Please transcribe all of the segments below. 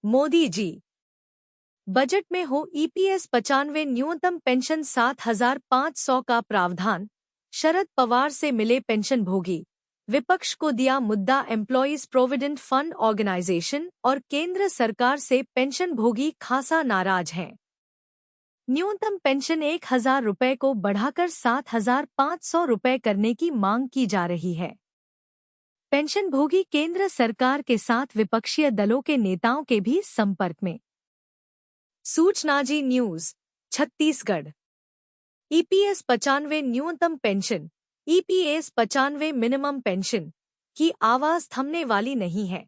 Modi ji budget में हो EPS 95 न्यूनतम पेंशन 7,500 का प्रावधान, शरद पवार से मिले पेंशन भोगी, विपक्ष को दिया मुद्दा एम्प्लॉयज प्रोविडेंट फंड ऑर्गेनाइजेशन और केंद्र सरकार से पेंशन भोगी खासा नाराज हैं। न्यूनतम पेंशन 1,000 रुपये को बढ़ाकर 7,500 रुपये करने की मांग की जा रही है। पेंशन भोगी केंद्र सरकार के साथ विपक्षीय दलों के नेताओं के भी संपर्क में। सूचना जी न्यूज छत्तीसगढ़। ईपीएस 95 न्यूनतम पेंशन, ईपीएस 95 मिनिमम पेंशन की आवाज थमने वाली नहीं है।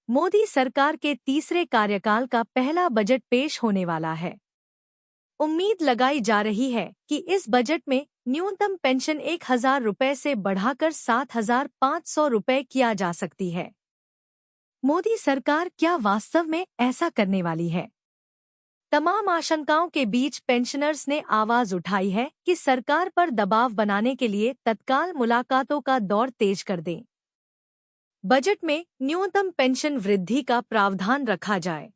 मोदी सरकार के तीसरे कार्यकाल का पहला बजट पेश होने वाला है। उम्मीद लगाई जा रही है कि इस बजट में न्यूनतम पेंशन 1,000 रुपये से बढ़ाकर 7,500 रुपये किया जा सकती है। मोदी सरकार क्या वास्तव में ऐसा करने वाली है? तमाम आशंकाओं के बीच पेंशनर्स ने आवाज उठाई है कि सरकार पर दबाव बनाने के लिए तत्काल मुलाकातों का दौर तेज कर दें। बजट में न्यूनतम पेंशन वृद्धि का प्रावधान रखा जाए।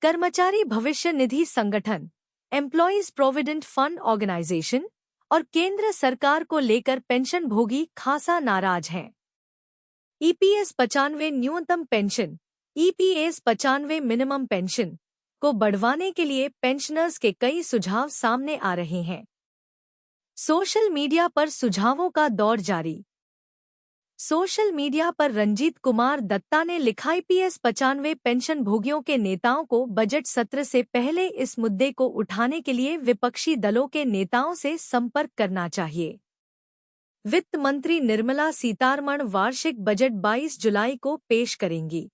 कर्मचारी भविष्य निधि संगठन, एम्प्लॉयज प्रोविडेंट फंड ऑर्गेनाइजेशन और केंद्र सरकार को लेकर पेंशन भोगी खासा नाराज हैं। ईपीएस 95 न्यूनतम पेंशन, ईपीएस 95 मिनिमम पेंशन को बढ़वाने के लिए पेंशनर्स के कई सुझाव सामने आ रहे हैं। सोशल मीडिया पर सुझावों का दौर जारी। सोशल मीडिया पर रंजीत कुमार दत्ता ने लिखा, ईपीएस 95 पेंशन भोगियों के नेताओं को बजट सत्र से पहले इस मुद्दे को उठाने के लिए विपक्षी दलों के नेताओं से संपर्क करना चाहिए। वित्त मंत्री निर्मला सीतारमण वार्षिक बजट 22 जुलाई को पेश करेंगी,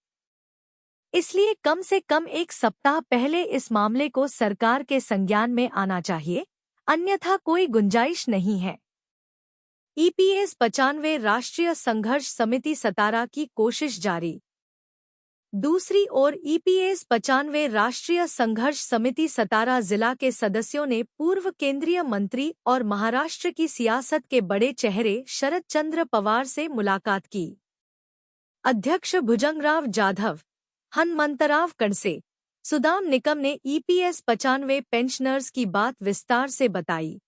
इसलिए कम से कम एक सप्ताह पहले इस मामले को सरकार के संज्ञान में आना चाहिए, अन्यथा कोई गुंजाइश नहीं है। ईपीएस 95 राष्ट्रीय संघर्ष समिति सतारा की कोशिश जारी। दूसरी ओर ईपीएस 95 राष्ट्रीय संघर्ष समिति सतारा जिला के सदस्यों ने पूर्व केंद्रीय मंत्री और महाराष्ट्र की सियासत के बड़े चेहरे शरद चंद्र पवार से मुलाकात की। अध्यक्ष भुजंगराव जाधव, हनुमंतराव कणसे, सुदाम निकम ने ईपीएस 95 पेंशनर्स की बात विस्तार से बताई।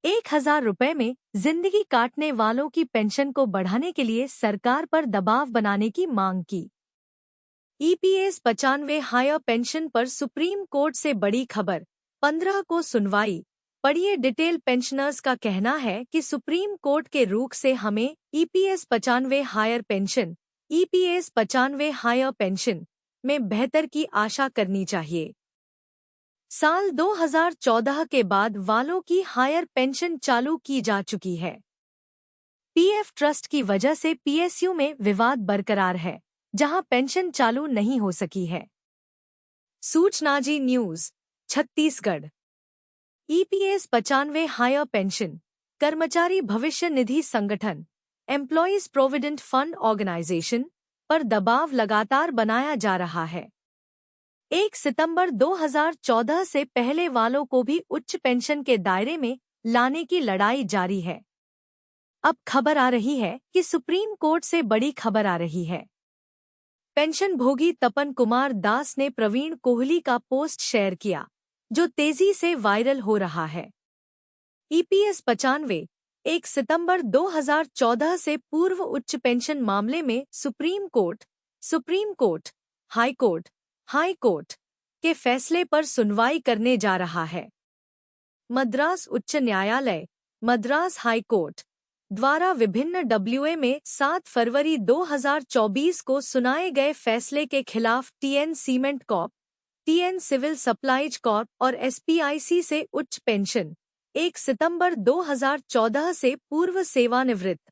1,000 रुपये में जिंदगी काटने वालों की पेंशन को बढ़ाने के लिए सरकार पर दबाव बनाने की मांग की। ईपीएस 95 हायर पेंशन पर सुप्रीम कोर्ट से बड़ी खबर, 15 को सुनवाई। पढ़िए डिटेल। पेंशनर्स का कहना है कि सुप्रीम कोर्ट के रुख से हमें EPS 95 higher pension, EPS 95 higher pension में बेहतर की आशा करनी चाहिए। साल 2014 के बाद वालों की हायर पेंशन चालू की जा चुकी है। पीएफ ट्रस्ट की वजह से पीएसयू में विवाद बरकरार है, जहां पेंशन चालू नहीं हो सकी है। सूचना Zee News Chhattisgarh. EPS 95 higher pension, कर्मचारी भविष्य निधि संगठन, एम्प्लॉयज प्रोविडेंट फंड ऑर्गेनाइजेशन पर दबाव लगातार बनाया जा रहा है। 1 सितंबर 2014 से पहले वालों को भी उच्च पेंशन के दायरे में लाने की लड़ाई जारी है। अब खबर आ रही है कि सुप्रीम कोर्ट से बड़ी खबर आ रही है। पेंशन भोगी तपन कुमार दास ने प्रवीण कोहली का पोस्ट शेयर किया, जो तेजी से वायरल हो रहा है। ईपीएस 95 1 सितंबर 2014 से पूर्व उच्च पेंशन मामले में सुप्रीम कोर्ट, हाई कोर्ट के फैसले पर सुनवाई करने जा रहा है। मद्रास उच्च न्यायालय, मद्रास हाई कोर्ट द्वारा विभिन्न डब्ल्यूए में 7 फरवरी 2024 को सुनाए गए फैसले के खिलाफ TN cement corp, TN civil supplies corp और एसपीआईसी से उच्च पेंशन 1 सितंबर 2014 से पूर्व सेवानिवृत्त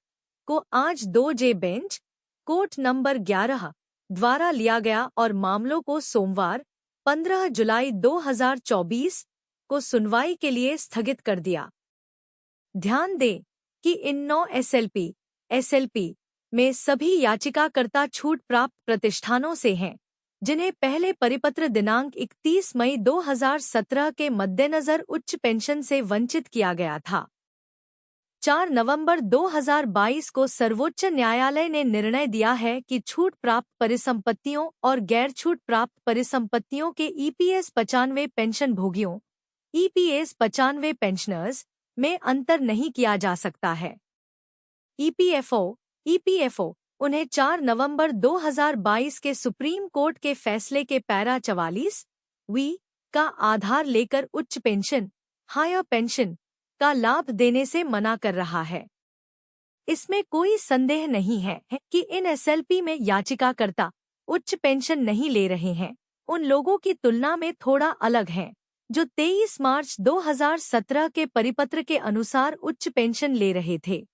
को आज 2J बेंच, कोर्ट नंबर 11 द्वारा लिया गया और मामलों को सोमवार 15 जुलाई 2024 को सुनवाई के लिए स्थगित कर दिया। ध्यान दें कि इन 9 एसएलपी में सभी याचिकाकर्ता छूट प्राप्त प्रतिष्ठानों से हैं, जिन्हें पहले परिपत्र दिनांक 31 मई 2017 के मद्देनजर उच्च पेंशन से वंचित किया गया था। 4 नवंबर 2022 को सर्वोच्च न्यायालय ने निर्णय दिया है कि छूट प्राप्त परिसंपत्तियों और गैर छूट प्राप्त परिसंपत्तियों के ईपीएस 95 पेंशन भोगियों ईपीएस 95 पेंशनर्स में अंतर नहीं किया जा सकता है। ईपीएफओ उन्हें 4 नवंबर 2022 के सुप्रीम कोर्ट के फैसले के पैरा 44 वी का आधार लेकर उच्च पेंशन हायर पेंशन का लाभ देने से मना कर रहा है। इसमें कोई संदेह नहीं है कि इन एसएलपी में याचिकाकर्ता उच्च पेंशन नहीं ले रहे हैं, उन लोगों की तुलना में थोड़ा अलग हैं, जो 23 मार्च 2017 के परिपत्र के अनुसार उच्च पेंशन ले रहे थे।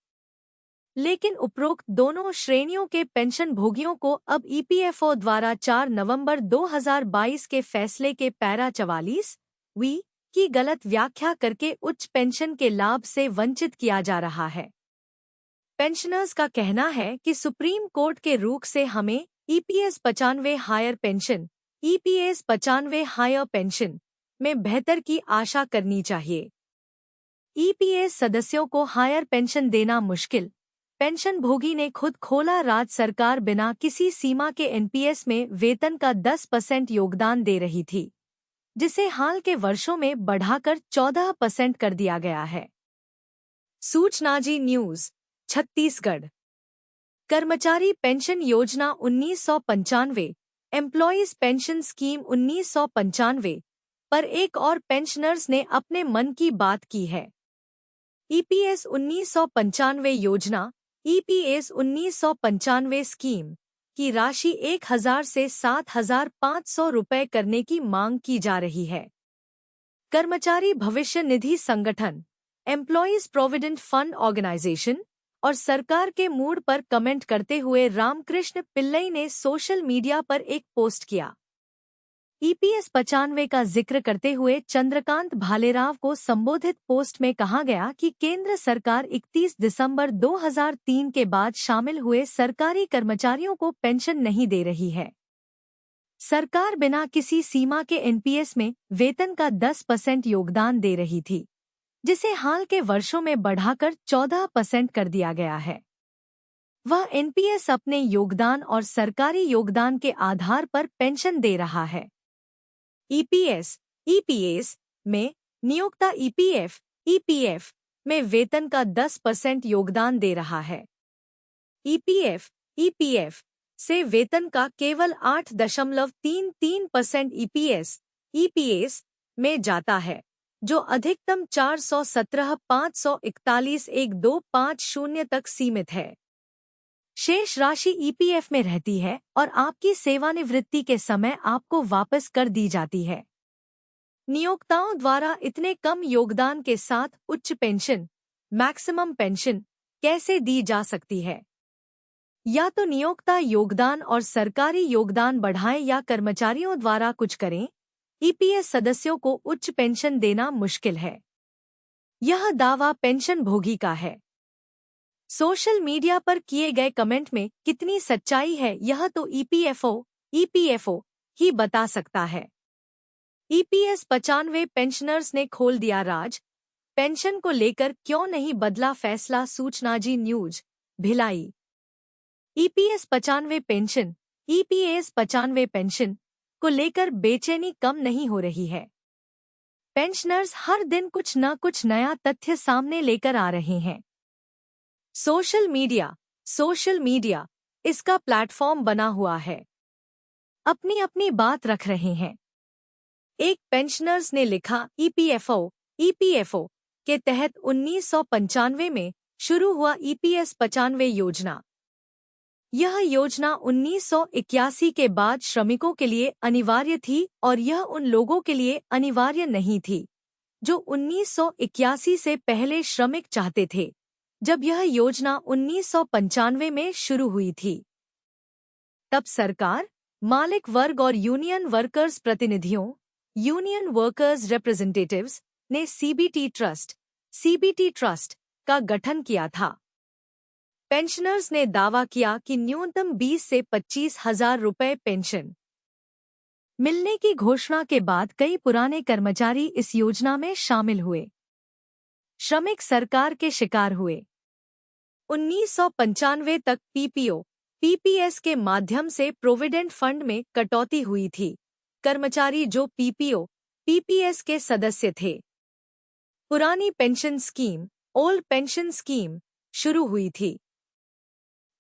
लेकिन उपरोक्त दोनों श्रेणियों के पेंशन भोगियों को अब ईपीएफओ द्वारा 4 नवंबर 2022 के फैसले के पैरा 44 वी की गलत व्याख्या करके उच्च पेंशन के लाभ से वंचित किया जा रहा है। पेंशनर्स का कहना है कि सुप्रीम कोर्ट के रुख से हमें EPS 95 higher pension EPS 95 higher pension में बेहतर की आशा करनी चाहिए। ईपीएस सदस्यों को हायर पेंशन देना मुश्किल। पेंशन भोगी ने खुद खोला राज सरकार बिना किसी सीमा के एनपीएस में वेतन का 10% योगदान दे रही थी, जिसे हाल के वर्षों में बढ़ाकर 14% कर दिया गया है। सूचना जी न्यूज छत्तीसगढ़। कर्मचारी पेंशन योजना 1995 एम्प्लॉयज पेंशन स्कीम 1995 पर एक और पेंशनर्स ने अपने मन की बात की है। ईपीएस 1995 योजना ईपीएस 1995 स्कीम की राशि 1000 से 7500 रुपये करने की मांग की जा रही है। कर्मचारी भविष्य निधि संगठन एम्प्लॉयज प्रोविडेंट फंड ऑर्गेनाइजेशन और सरकार के मूड पर कमेंट करते हुए रामकृष्ण पिल्लई ने सोशल मीडिया पर एक पोस्ट किया। ईपीएस 95 का जिक्र करते हुए चंद्रकांत भालेराव को संबोधित पोस्ट में कहा गया कि केंद्र सरकार 31 दिसंबर 2003 के बाद शामिल हुए सरकारी कर्मचारियों को पेंशन नहीं दे रही है। सरकार बिना किसी सीमा के एनपीएस में वेतन का 10% योगदान दे रही थी, जिसे हाल के वर्षों में बढ़ाकर 14% कर दिया गया है। वह एनपीएस अपने योगदान और सरकारी योगदान के आधार पर पेंशन दे रहा है। ईपीएस में नियोक्ता ईपीएफ में वेतन का 10% योगदान दे रहा है। ईपीएफ से वेतन का केवल 8.33% ईपीएस में जाता है, जो अधिकतम 417,541,1250 तक सीमित है। शेष राशि ईपीएफ में रहती है और आपकी सेवानिवृत्ति के समय आपको वापस कर दी जाती है। नियोक्ताओं द्वारा इतने कम योगदान के साथ उच्च पेंशन मैक्सिमम पेंशन कैसे दी जा सकती है? या तो नियोक्ता योगदान और सरकारी योगदान बढ़ाएं या कर्मचारियों द्वारा कुछ करें। ईपीएस सदस्यों को उच्च पेंशन देना मुश्किल है। यह दावा पेंशन भोगी का है। सोशल मीडिया पर किए गए कमेंट में कितनी सच्चाई है, यह तो ईपीएफओ ही बता सकता है। ईपीएस 95 पेंशनर्स ने खोल दिया राज, पेंशन को लेकर क्यों नहीं बदला फैसला। सूचना Zee news Bhilai. EPS 95 pension को लेकर बेचैनी कम नहीं हो रही है। पेंशनर्स हर दिन कुछ न कुछ नया तथ्य सामने लेकर आ रहे हैं। सोशल मीडिया इसका प्लेटफॉर्म बना हुआ है, अपनी अपनी बात रख रहे हैं। एक पेंशनर्स ने लिखा, ईपीएफओ के तहत 1995 में शुरू हुआ ईपीएस 95 योजना। यह योजना 1981 के बाद श्रमिकों के लिए अनिवार्य थी और यह उन लोगों के लिए अनिवार्य नहीं थी जो 1981 से पहले श्रमिक चाहते थे, जब यह योजना 1995 में शुरू हुई थी। तब सरकार, मालिक वर्ग और यूनियन वर्कर्स प्रतिनिधियों यूनियन वर्कर्स रिप्रेजेंटेटिव्स ने सीबीटी ट्रस्ट का गठन किया था। पेंशनर्स ने दावा किया कि न्यूनतम 20 से 25,000 रुपये पेंशन मिलने की घोषणा के बाद कई पुराने कर्मचारी इस योजना में शामिल हुए। श्रमिक सरकार के शिकार हुए। 1995 तक पीपीओ, पीपीएस के माध्यम से प्रोविडेंट फंड में कटौती हुई थी। कर्मचारी जो पीपीओ, पीपीएस के सदस्य थे। पुरानी pension scheme, old pension scheme शुरू हुई थी।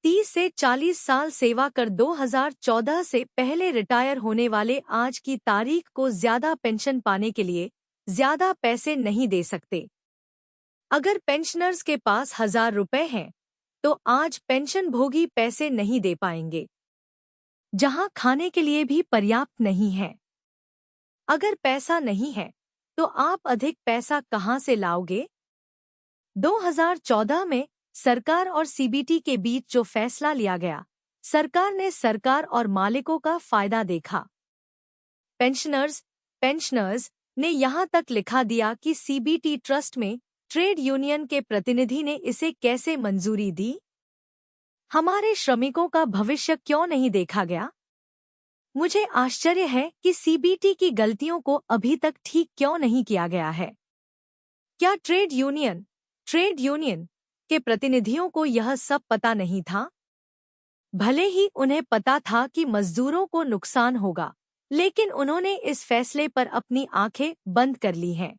30 से 40 साल सेवा कर 2014 से पहले रिटायर होने वाले आज की तारीख को ज्यादा पेंशन पाने के लिए ज्यादा पैसे नहीं दे सकते। अगर पेंशनर्स के पास 1000 रुपए हैं तो आज पेंशन भोगी पैसे नहीं दे पाएंगे, जहां खाने के लिए भी पर्याप्त नहीं है। अगर पैसा नहीं है तो आप अधिक पैसा कहां से लाओगे? 2014 में सरकार और सीबीटी के बीच जो फैसला लिया गया, सरकार ने सरकार और मालिकों का फायदा देखा। पेंशनर्स ने यहां तक लिखा दिया कि सीबीटी ट्रस्ट में ट्रेड यूनियन के प्रतिनिधि ने इसे कैसे मंजूरी दी। हमारे श्रमिकों का भविष्य क्यों नहीं देखा गया? मुझे आश्चर्य है कि सीबीटी की गलतियों को अभी तक ठीक क्यों नहीं किया गया है। क्या ट्रेड यूनियन के प्रतिनिधियों को यह सब पता नहीं था? भले ही उन्हें पता था कि मजदूरों को नुकसान होगा, लेकिन उन्होंने इस फैसले पर अपनी आंखें बंद कर ली हैं।